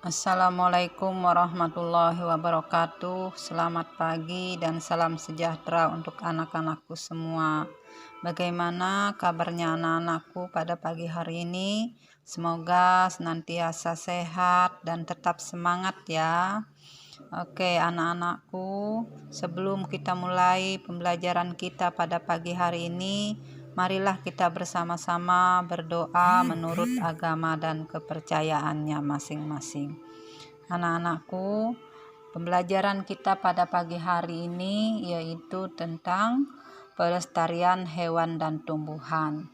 Assalamualaikum warahmatullahi wabarakatuh. Selamat pagi dan salam sejahtera untuk anak-anakku semua. Bagaimana kabarnya anak-anakku pada pagi hari ini? Semoga senantiasa sehat dan tetap semangat ya. Oke anak-anakku, sebelum kita mulai pembelajaran kita pada pagi hari ini, marilah kita bersama-sama berdoa menurut agama dan kepercayaannya masing-masing. Anak-anakku, pembelajaran kita pada pagi hari ini yaitu tentang pelestarian hewan dan tumbuhan.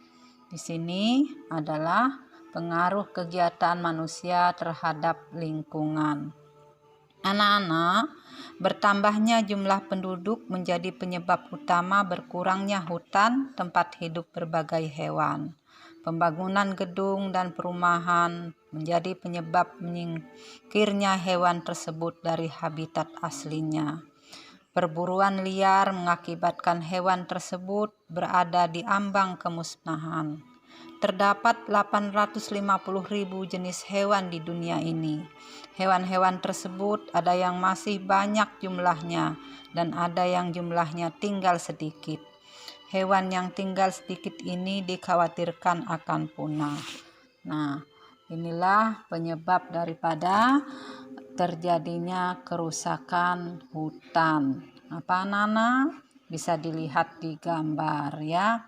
Di sini adalah pengaruh kegiatan manusia terhadap lingkungan. Anak-anak, bertambahnya jumlah penduduk menjadi penyebab utama berkurangnya hutan tempat hidup berbagai hewan. Pembangunan gedung dan perumahan menjadi penyebab menyingkirnya hewan tersebut dari habitat aslinya. Perburuan liar mengakibatkan hewan tersebut berada di ambang kemusnahan. Terdapat 850.000 jenis hewan di dunia ini. Hewan-hewan tersebut ada yang masih banyak jumlahnya dan ada yang jumlahnya tinggal sedikit. Hewan yang tinggal sedikit ini dikhawatirkan akan punah. Nah, inilah penyebab daripada terjadinya kerusakan hutan. Apa anak-anak? Bisa dilihat di gambar ya.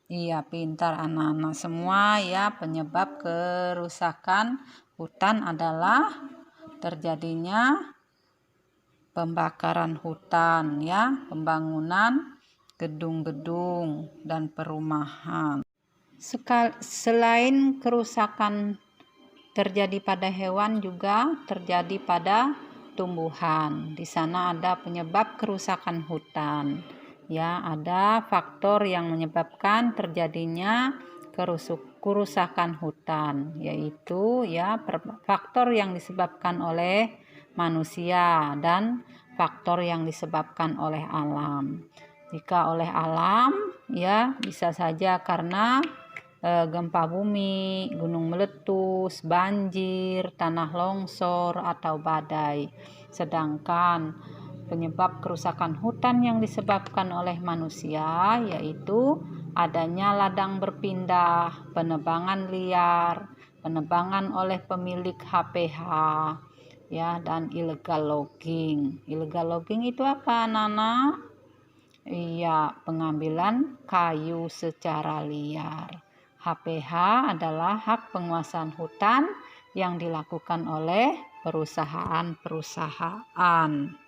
Iya, pintar anak-anak semua ya. Penyebab kerusakan hutan adalah terjadinya pembakaran hutan ya, pembangunan gedung-gedung dan perumahan. Selain kerusakan terjadi pada hewan juga terjadi pada tumbuhan. Di sana ada penyebab kerusakan hutan. Ya, ada faktor yang menyebabkan terjadinya kerusakan hutan, yaitu ya faktor yang disebabkan oleh manusia dan faktor yang disebabkan oleh alam. Jika oleh alam, ya bisa saja karena gempa bumi, gunung meletus, banjir, tanah longsor, atau badai. Sedangkan penyebab kerusakan hutan yang disebabkan oleh manusia yaitu adanya ladang berpindah, penebangan liar, penebangan oleh pemilik HPH, ya, dan illegal logging. Illegal logging itu apa, anak-anak? Iya, pengambilan kayu secara liar. HPH adalah hak penguasaan hutan yang dilakukan oleh perusahaan-perusahaan.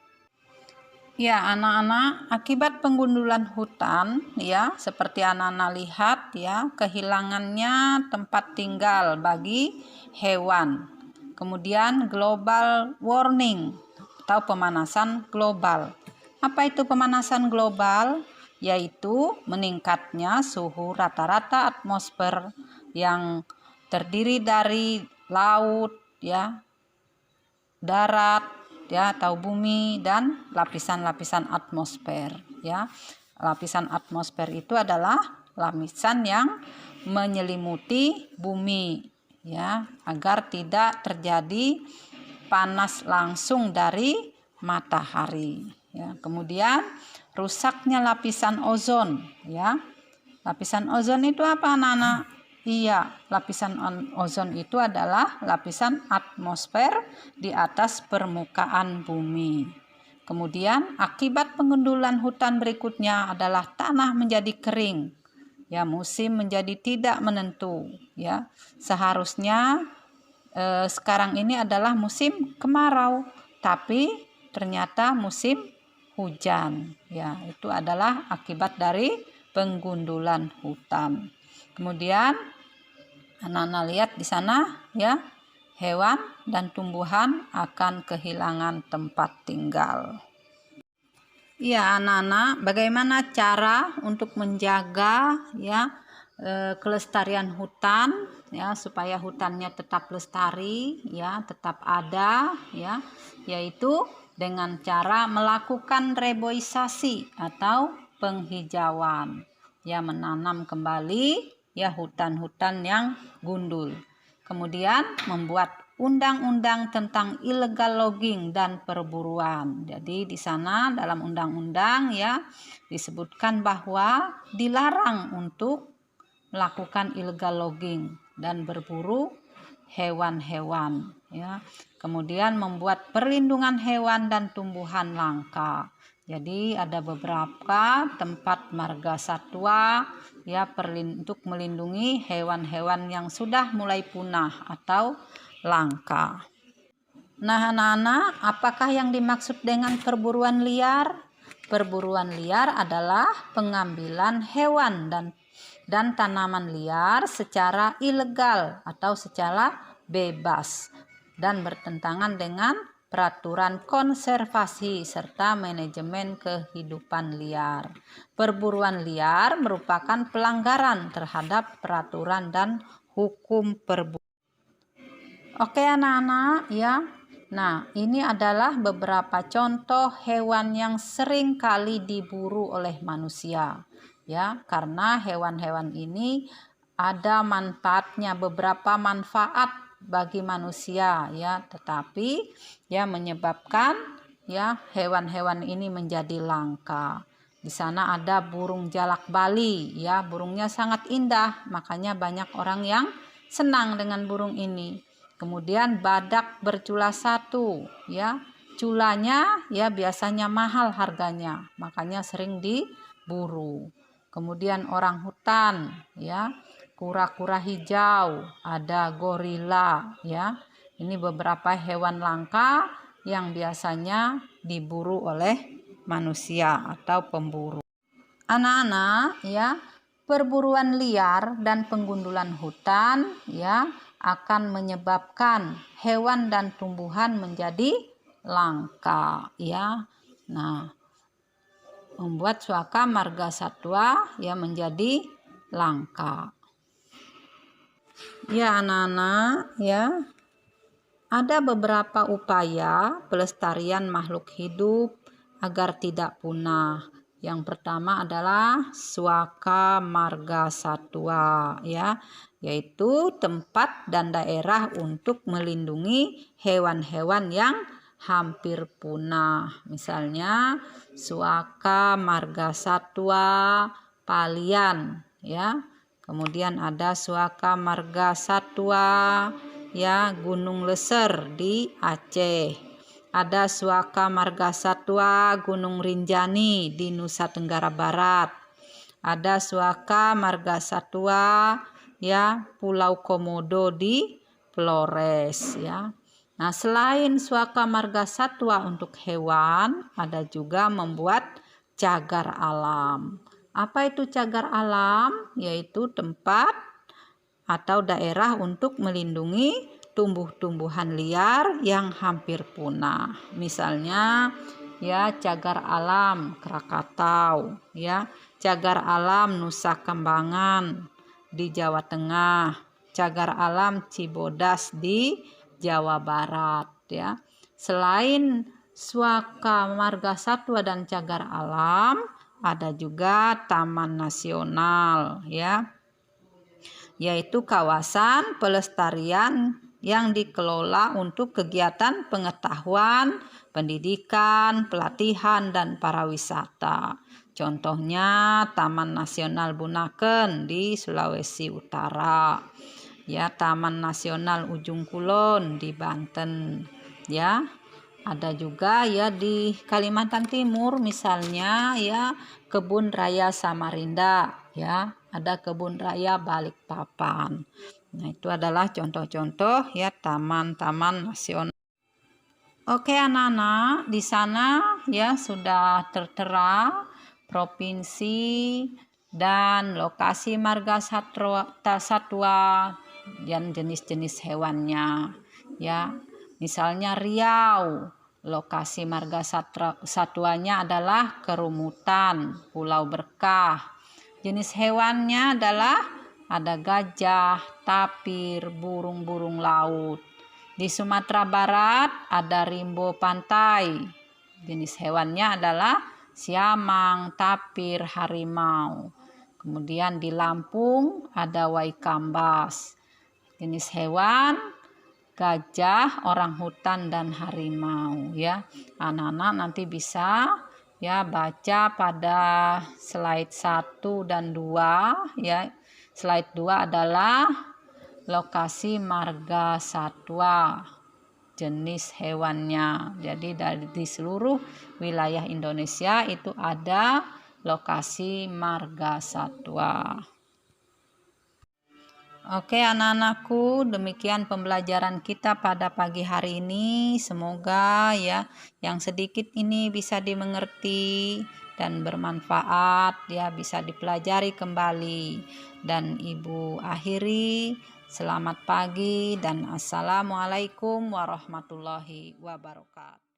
Ya, anak-anak, akibat penggundulan hutan ya, seperti anak-anak lihat ya, kehilangannya tempat tinggal bagi hewan. Kemudian global warming atau pemanasan global. Apa itu pemanasan global? Yaitu meningkatnya suhu rata-rata atmosfer yang terdiri dari laut ya, darat ya, atau bumi, dan lapisan-lapisan atmosfer ya. Lapisan atmosfer itu adalah lapisan yang menyelimuti bumi ya, agar tidak terjadi panas langsung dari matahari ya. Kemudian rusaknya lapisan ozon ya. Lapisan ozon itu apa, anak-anak? Iya, lapisan ozon itu adalah lapisan atmosfer di atas permukaan bumi. Kemudian akibat pengundulan hutan berikutnya adalah tanah menjadi kering. Ya, musim menjadi tidak menentu, ya. Seharusnya sekarang ini adalah musim kemarau, tapi ternyata musim hujan. Ya, itu adalah akibat dari penggundulan hutan. Kemudian anak-anak lihat di sana ya, hewan dan tumbuhan akan kehilangan tempat tinggal. Ya, anak-anak, bagaimana cara untuk menjaga ya kelestarian hutan ya, supaya hutannya tetap lestari ya, tetap ada ya, yaitu dengan cara melakukan reboisasi atau penghijauan ya, menanam kembali ya hutan-hutan yang gundul. Kemudian membuat undang-undang tentang illegal logging dan perburuan. Jadi di sana dalam undang-undang ya disebutkan bahwa dilarang untuk melakukan illegal logging dan berburu hewan-hewan ya. Kemudian membuat perlindungan hewan dan tumbuhan langka. Jadi ada beberapa tempat marga satwa ya untuk melindungi hewan-hewan yang sudah mulai punah atau langka. Nah, anak-anak, apakah yang dimaksud dengan perburuan liar? Perburuan liar adalah pengambilan hewan dan tanaman liar secara ilegal atau secara bebas dan bertentangan dengan peraturan konservasi serta manajemen kehidupan liar. Perburuan liar merupakan pelanggaran terhadap peraturan dan hukum perburuan. Oke anak-anak ya. Nah, ini adalah beberapa contoh hewan yang sering kali diburu oleh manusia. Ya, karena hewan-hewan ini ada manfaatnya, beberapa manfaat bagi manusia ya, tetapi ya menyebabkan ya hewan-hewan ini menjadi langka. Di sana ada burung jalak Bali ya, burungnya sangat indah, makanya banyak orang yang senang dengan burung ini. Kemudian badak bercula satu ya, culanya ya biasanya mahal harganya, makanya sering diburu. Kemudian orang hutan ya, kura-kura hijau, ada gorila ya. Ini beberapa hewan langka yang biasanya diburu oleh manusia atau pemburu. Anak-anak ya, perburuan liar dan penggundulan hutan ya akan menyebabkan hewan dan tumbuhan menjadi langka ya. Nah, membuat suaka marga satwa ya menjadi langka. Ya anak-anak ya, ada beberapa upaya pelestarian makhluk hidup agar tidak punah. Yang pertama adalah suaka marga satwa ya, yaitu tempat dan daerah untuk melindungi hewan-hewan yang hampir punah. Misalnya suaka marga satwa Palian ya. Kemudian ada suaka marga satwa ya Gunung Leser di Aceh. Ada suaka marga satwa Gunung Rinjani di Nusa Tenggara Barat. Ada suaka marga satwa ya Pulau Komodo di Flores ya. Nah, selain suaka marga satwa untuk hewan, ada juga membuat cagar alam. Apa itu cagar alam? Yaitu tempat atau daerah untuk melindungi tumbuh-tumbuhan liar yang hampir punah. Misalnya ya cagar alam Krakatau ya, cagar alam Nusa Kambangan di Jawa Tengah, cagar alam Cibodas di Jawa Barat ya. Selain suaka marga satwa dan cagar alam, ada juga taman nasional ya, yaitu kawasan pelestarian yang dikelola untuk kegiatan pengetahuan, pendidikan, pelatihan, dan pariwisata. Contohnya Taman Nasional Bunaken di Sulawesi Utara, ya Taman Nasional Ujung Kulon di Banten, ya. Ada juga ya di Kalimantan Timur misalnya ya Kebun Raya Samarinda ya, ada Kebun Raya Balikpapan. Nah, itu adalah contoh-contoh ya taman-taman nasional. Oke anak-anak, di sana ya sudah tertera provinsi dan lokasi marga satwa dan jenis-jenis hewannya ya. Misalnya Riau, lokasi marga satwanya adalah Kerumutan, Pulau Berkah. Jenis hewannya adalah ada gajah, tapir, burung-burung laut. Di Sumatera Barat ada rimbo pantai. Jenis hewannya adalah siamang, tapir, harimau. Kemudian di Lampung ada waikambas. jenis hewan, gajah, orangutan, dan harimau ya. Anak-anak nanti bisa ya baca pada slide 1 dan 2 ya. Slide 2 adalah lokasi marga satwa, jenis hewannya. Jadi di seluruh wilayah Indonesia itu ada lokasi marga satwa. Oke anak-anakku, demikian pembelajaran kita pada pagi hari ini. Semoga ya yang sedikit ini bisa dimengerti dan bermanfaat ya, bisa dipelajari kembali. Dan Ibu akhiri, selamat pagi dan assalamualaikum warahmatullahi wabarakatuh.